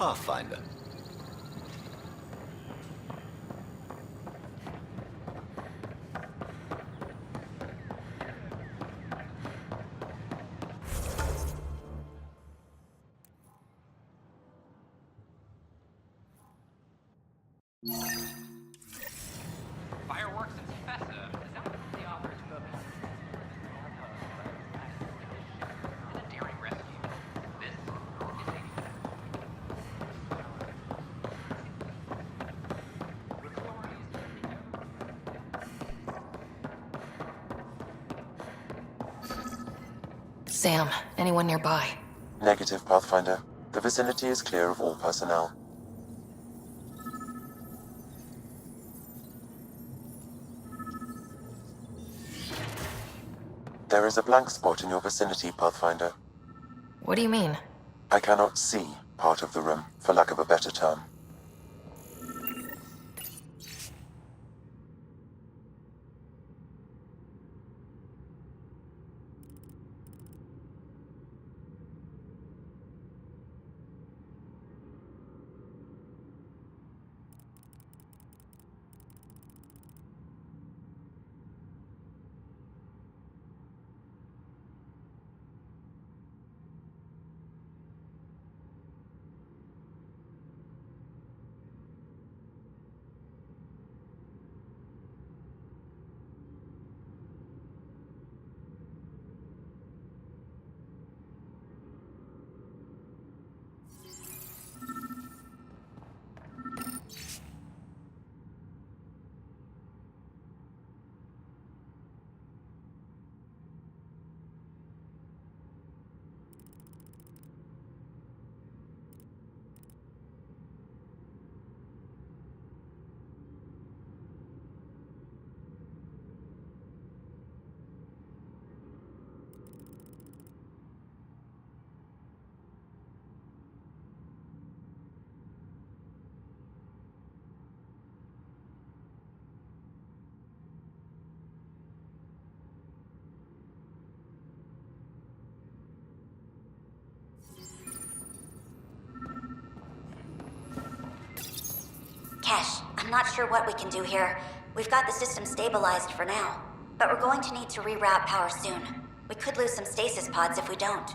Pathfinder. Fireworks and Fessa. Is that what the authors book? And a daring rescue. This is Sam, anyone nearby? Negative, Pathfinder. The vicinity is clear of all personnel. There is a blank spot in your vicinity, Pathfinder. What do you mean? I cannot see part of the room, for lack of a better term. Cash, I'm not sure what we can do here. We've got the system stabilized for now, but we're going to need to reroute power soon. We could lose some stasis pods if we don't.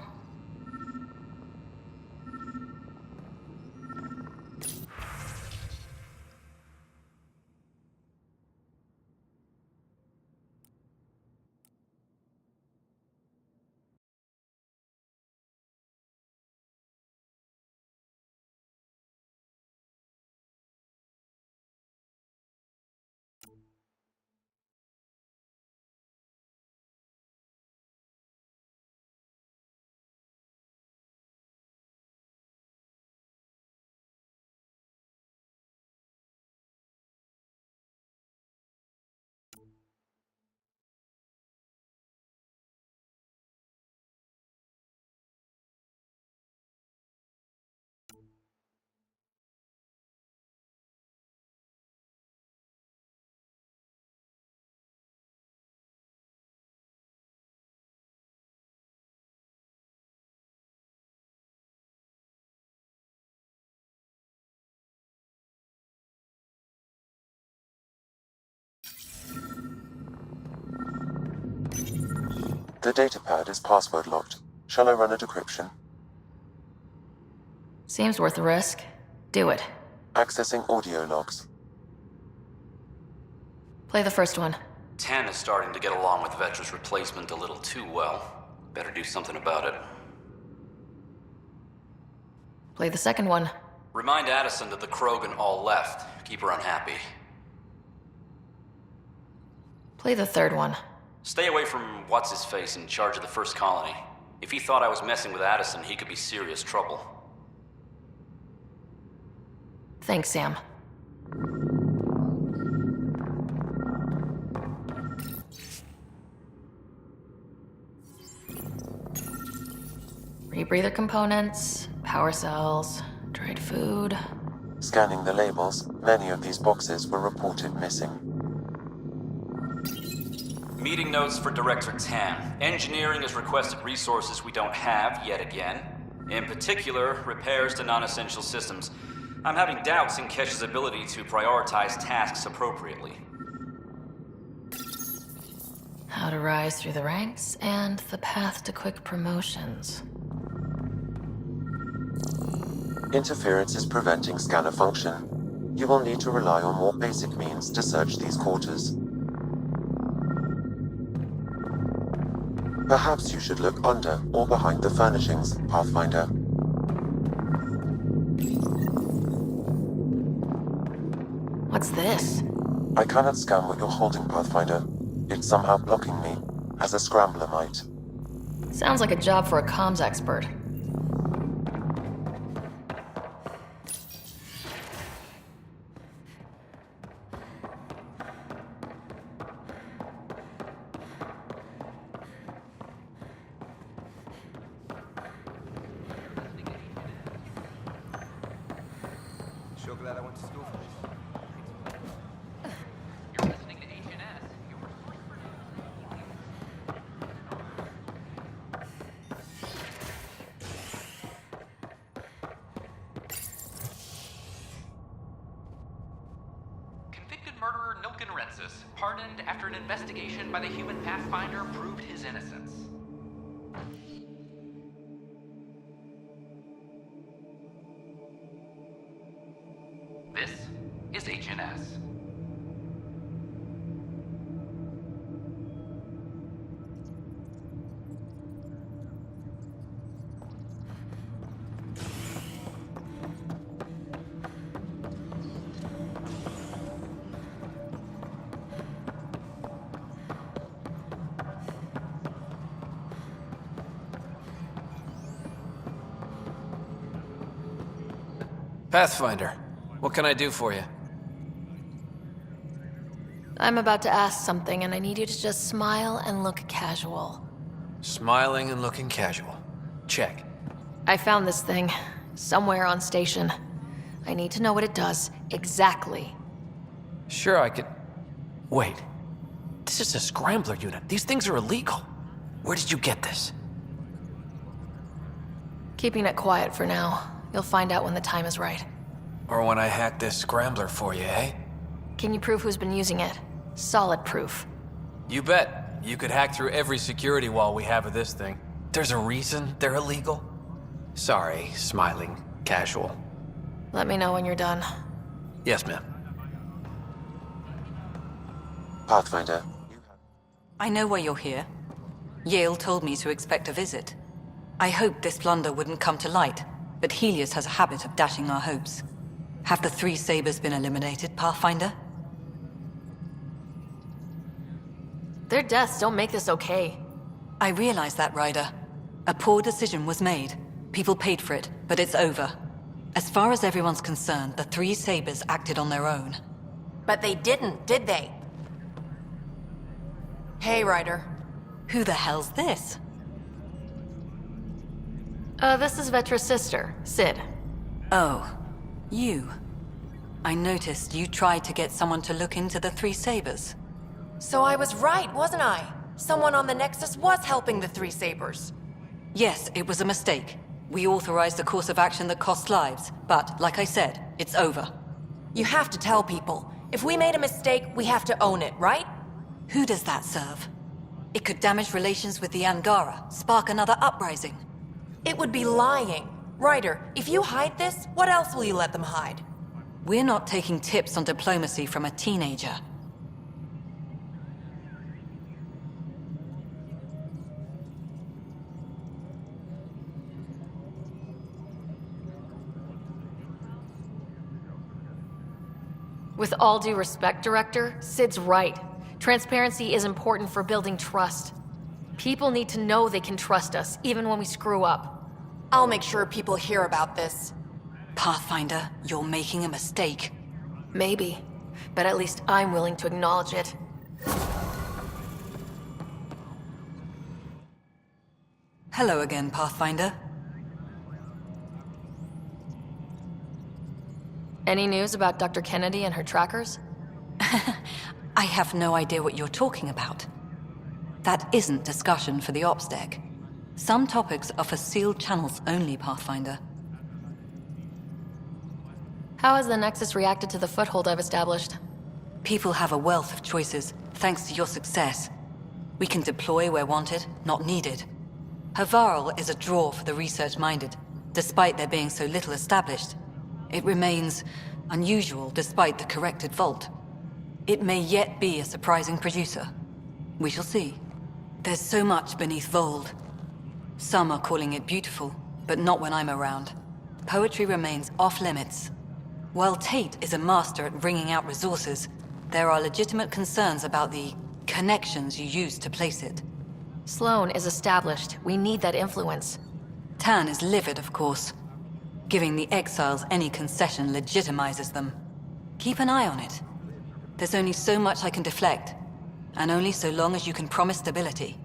The datapad is password locked. Shall I run a decryption? Seems worth the risk. Do it. Accessing audio logs. Play the first one. 10 is starting to get along with Vetra's replacement a little too well. Better do something about it. Play the second one. Remind Addison that the Krogan all left. Keep her unhappy. Play the third one. Stay away from what's-his-face in charge of the first colony. If he thought I was messing with Addison, he could be serious trouble. Thanks, Sam. Rebreather components, power cells, dried food. Scanning the labels, many of these boxes were reported missing. Meeting notes for Director Tan. Engineering has requested resources we don't have yet again. In particular, repairs to non-essential systems. I'm having doubts in Kesh's ability to prioritize tasks appropriately. How to rise through the ranks and the path to quick promotions. Interference is preventing scanner function. You will need to rely on more basic means to search these quarters. Perhaps you should look under or behind the furnishings, Pathfinder. What's this? I cannot scan what you're holding, Pathfinder. It's somehow blocking me, as a scrambler might. Sounds like a job for a comms expert. Sure glad I went to school for this. You're listening to HNS. Your source for Convicted murderer Nilken Rensis, pardoned after an investigation by the human Pathfinder proved his innocence. This is HNS. Pathfinder, what can I do for you? I'm about to ask something, and I need you to just smile and look casual. Smiling and looking casual. Check. I found this thing somewhere on station. I need to know what it does exactly. Sure, I could... Wait. This is a scrambler unit. These things are illegal. Where did you get this? Keeping it quiet for now. You'll find out when the time is right. Or when I hack this scrambler for you, eh? Can you prove who's been using it? Solid proof. You bet. You could hack through every security wall we have of this thing. There's a reason they're illegal. Sorry, smiling, casual. Let me know when you're done. Yes, ma'am. Pathfinder, you have... I know why you're here. Yale told me to expect a visit. I hoped this blunder wouldn't come to light, but Helios has a habit of dashing our hopes. Have the three sabers been eliminated, Pathfinder? Their deaths don't make this okay. I realize that, Ryder. A poor decision was made. People paid for it, but it's over. As far as everyone's concerned, the three sabers acted on their own. But they didn't, did they? Hey, Ryder. Who the hell's this? This is Vetra's sister, Sid. Oh, you. I noticed you tried to get someone to look into the three sabers. So I was right, wasn't I? Someone on the Nexus was helping the three sabers. Yes, it was a mistake. We authorized a course of action that cost lives, but, like I said, it's over. You have to tell people. If we made a mistake, we have to own it, right? Who does that serve? It could damage relations with the Angara, spark another uprising. It would be lying. Ryder, if you hide this, what else will you let them hide? We're not taking tips on diplomacy from a teenager. With all due respect, Director, Sid's right. Transparency is important for building trust. People need to know they can trust us, even when we screw up. I'll make sure people hear about this. Pathfinder, you're making a mistake. Maybe, but at least I'm willing to acknowledge it. Hello again, Pathfinder. Any news about Dr. Kennedy and her trackers? I have no idea what you're talking about. That isn't discussion for the ops deck. Some topics are for sealed channels only, Pathfinder. How has the Nexus reacted to the foothold I've established? People have a wealth of choices, thanks to your success. We can deploy where wanted, not needed. Havarl is a draw for the research-minded, despite there being so little established. It remains unusual despite the corrected vault. It may yet be a surprising producer. We shall see. There's so much beneath Vold. Some are calling it beautiful, but not when I'm around. Poetry remains off-limits. While Tate is a master at wringing out resources, there are legitimate concerns about the connections you use to place it. Sloan is established. We need that influence. Tan is livid, of course. Giving the exiles any concession legitimizes them. Keep an eye on it. There's only so much I can deflect, and only so long as you can promise stability.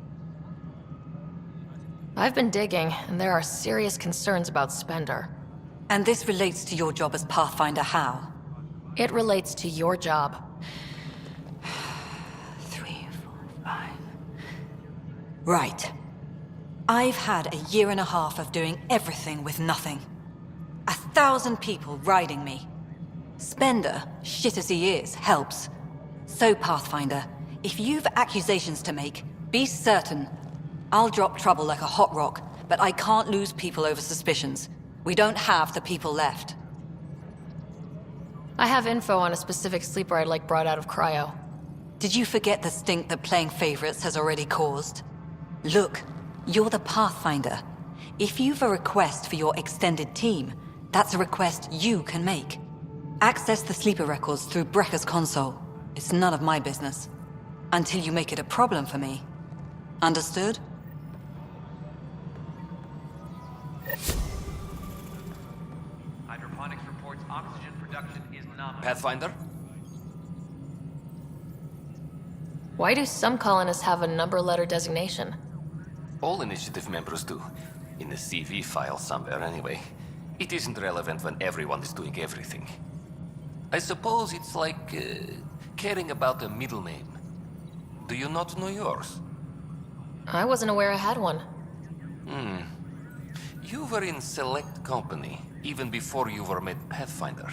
I've been digging, and there are serious concerns about Spender. And this relates to your job as Pathfinder how? It relates to your job. 3, 4, 5... Right. I've had a year and a half of doing everything with nothing. 1,000 people riding me. Spender, shit as he is, helps. So, Pathfinder, if you've accusations to make, be certain. I'll drop trouble like a hot rock, but I can't lose people over suspicions. We don't have the people left. I have info on a specific sleeper I'd like brought out of cryo. Did you forget the stink that playing favorites has already caused? Look, you're the Pathfinder. If you've a request for your extended team, that's a request you can make. Access the sleeper records through Brekker's console. It's none of my business. Until you make it a problem for me. Understood? Hydroponics reports oxygen production is nominal. Pathfinder? Why do some colonists have a number letter designation? All initiative members do. In the CV file somewhere, anyway. It isn't relevant when everyone is doing everything. I suppose it's like caring about a middle name. Do you not know yours? I wasn't aware I had one. You were in select company, even before you were made Pathfinder.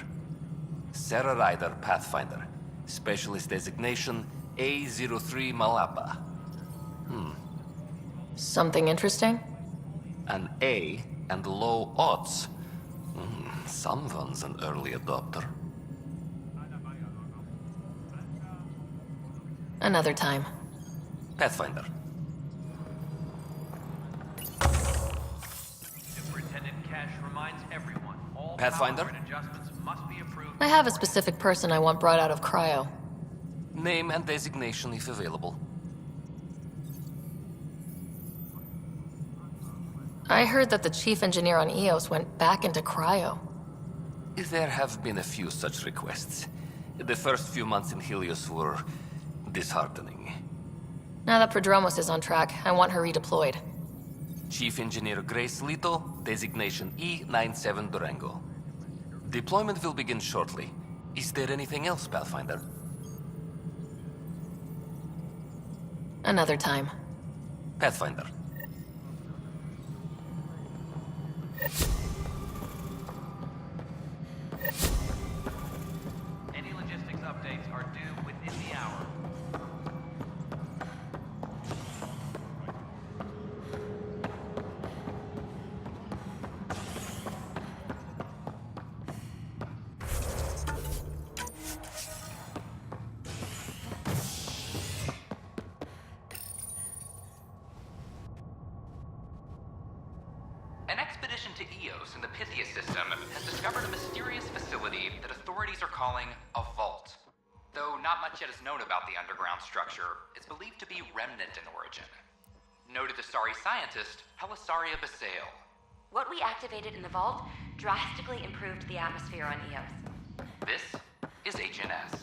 Sarah Ryder, Pathfinder. Specialist designation A03 Malapa. Something interesting? An A and low odds. Someone's an early adopter. Another time. Pathfinder. Superintendent Cash reminds everyone all Pathfinder? power and adjustments must be approved. I have a specific person I want brought out of cryo. Name and designation if available. I heard that the chief engineer on EOS went back into cryo. There have been a few such requests. The first few months in Helios were disheartening. Now that Prodromos is on track, I want her redeployed. Chief Engineer Grace Lito, designation E97 Durango. Deployment will begin shortly. Is there anything else, Pathfinder? Another time. Pathfinder. Any logistics updates are due within the hour. An expedition to Eos in the Pythia system has discovered a mysterious facility that authorities are calling a vault. Though not much yet is known about the underground structure, it's believed to be remnant in origin. Noted Asari scientist Helisaria Basale. What we activated in the vault drastically improved the atmosphere on Eos. This is HNS.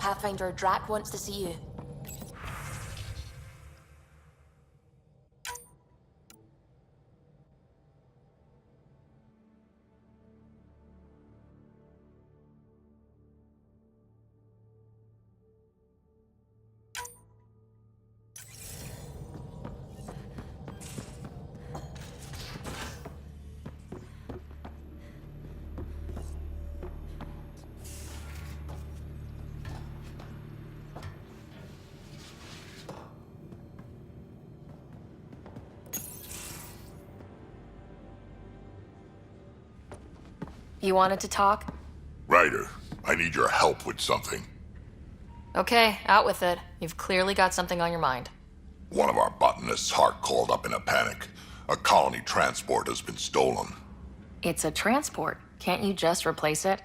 Pathfinder Drac wants to see you. You wanted to talk? Ryder, I need your help with something. Okay, out with it. You've clearly got something on your mind. One of our botanists' heart called up in a panic. A colony transport has been stolen. It's a transport. Can't you just replace it?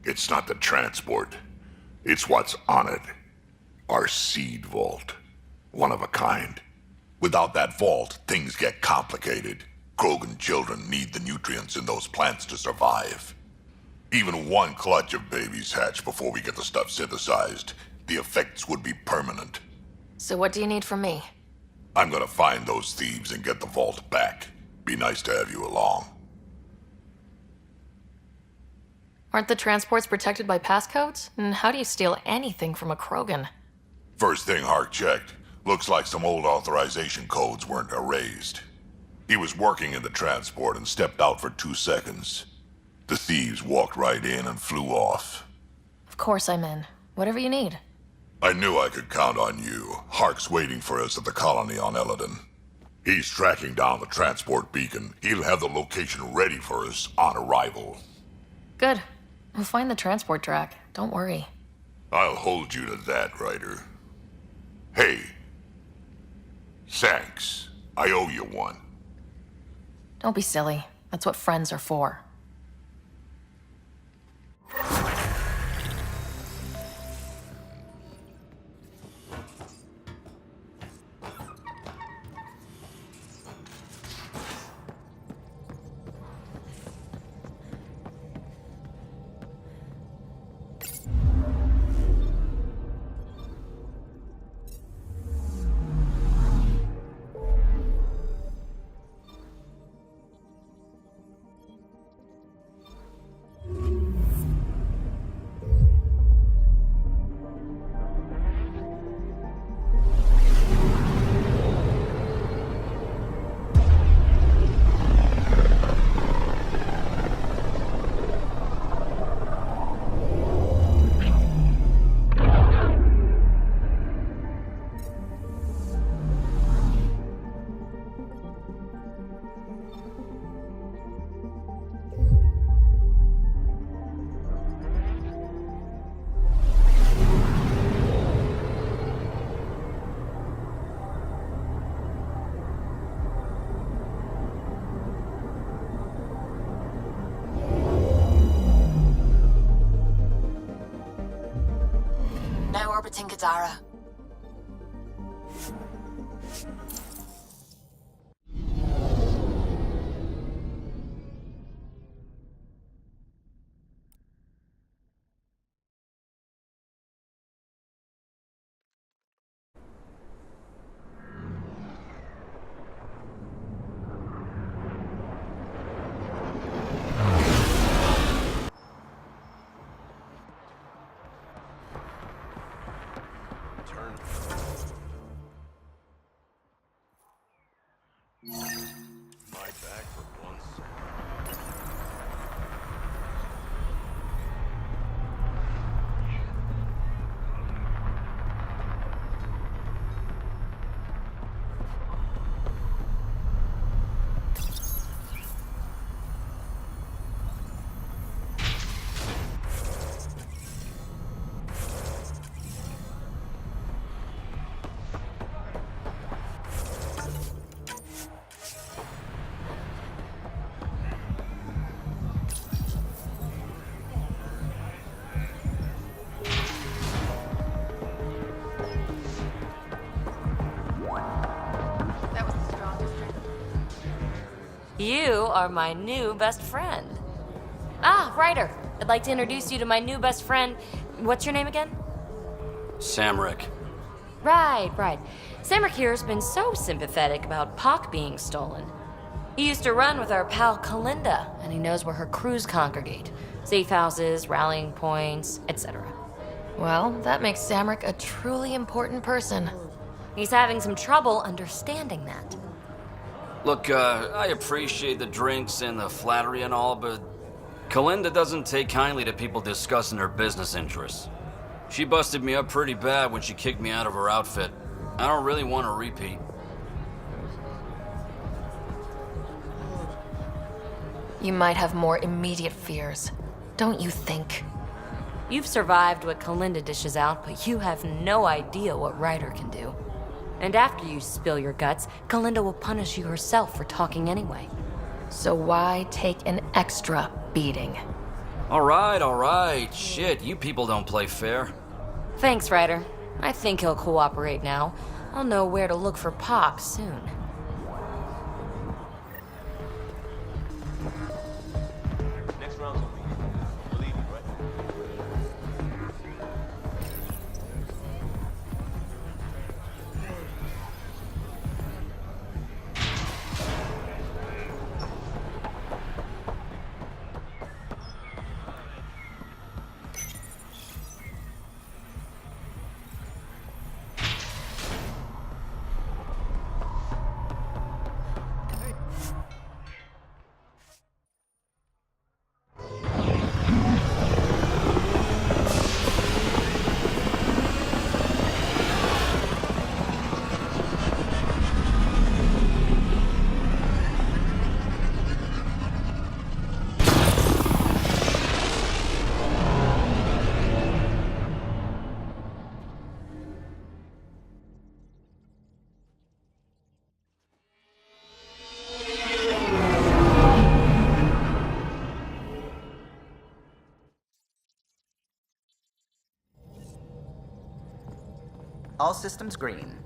It's not the transport. It's what's on it. Our seed vault. One of a kind. Without that vault, things get complicated. Krogan children need the nutrients in those plants to survive. Even one clutch of babies hatch before we get the stuff synthesized. The effects would be permanent. So what do you need from me? I'm gonna find those thieves and get the vault back. Be nice to have you along. Aren't the transports protected by passcodes? And how do you steal anything from a Krogan? First thing Hark checked. Looks like some old authorization codes weren't erased. He was working in the transport and stepped out for 2 seconds. The thieves walked right in and flew off. Of course I'm in. Whatever you need. I knew I could count on you. Hark's waiting for us at the colony on Eladon. He's tracking down the transport beacon. He'll have the location ready for us on arrival. Good. We'll find the transport track. Don't worry. I'll hold you to that, Ryder. Hey. Thanks. I owe you one. Don't be silly. That's what friends are for. Now orbiting Kadara. You are my new best friend. Ah, Ryder. I'd like to introduce you to my new best friend. What's your name again? Samrick. Right. Samrick here's been so sympathetic about Pock being stolen. He used to run with our pal Kalinda, and he knows where her crews congregate. Safe houses, rallying points, etc. Well, that makes Samrick a truly important person. He's having some trouble understanding that. Look, I appreciate the drinks and the flattery and all, but Kalinda doesn't take kindly to people discussing her business interests. She busted me up pretty bad when she kicked me out of her outfit. I don't really want to repeat. You might have more immediate fears, don't you think? You've survived what Kalinda dishes out, but you have no idea what Ryder can do. And after you spill your guts, Kalinda will punish you herself for talking anyway. So why take an extra beating? All right. Shit, you people don't play fair. Thanks, Ryder. I think he'll cooperate now. I'll know where to look for Pop soon. Next round's on me. You're leaving, right? All systems green.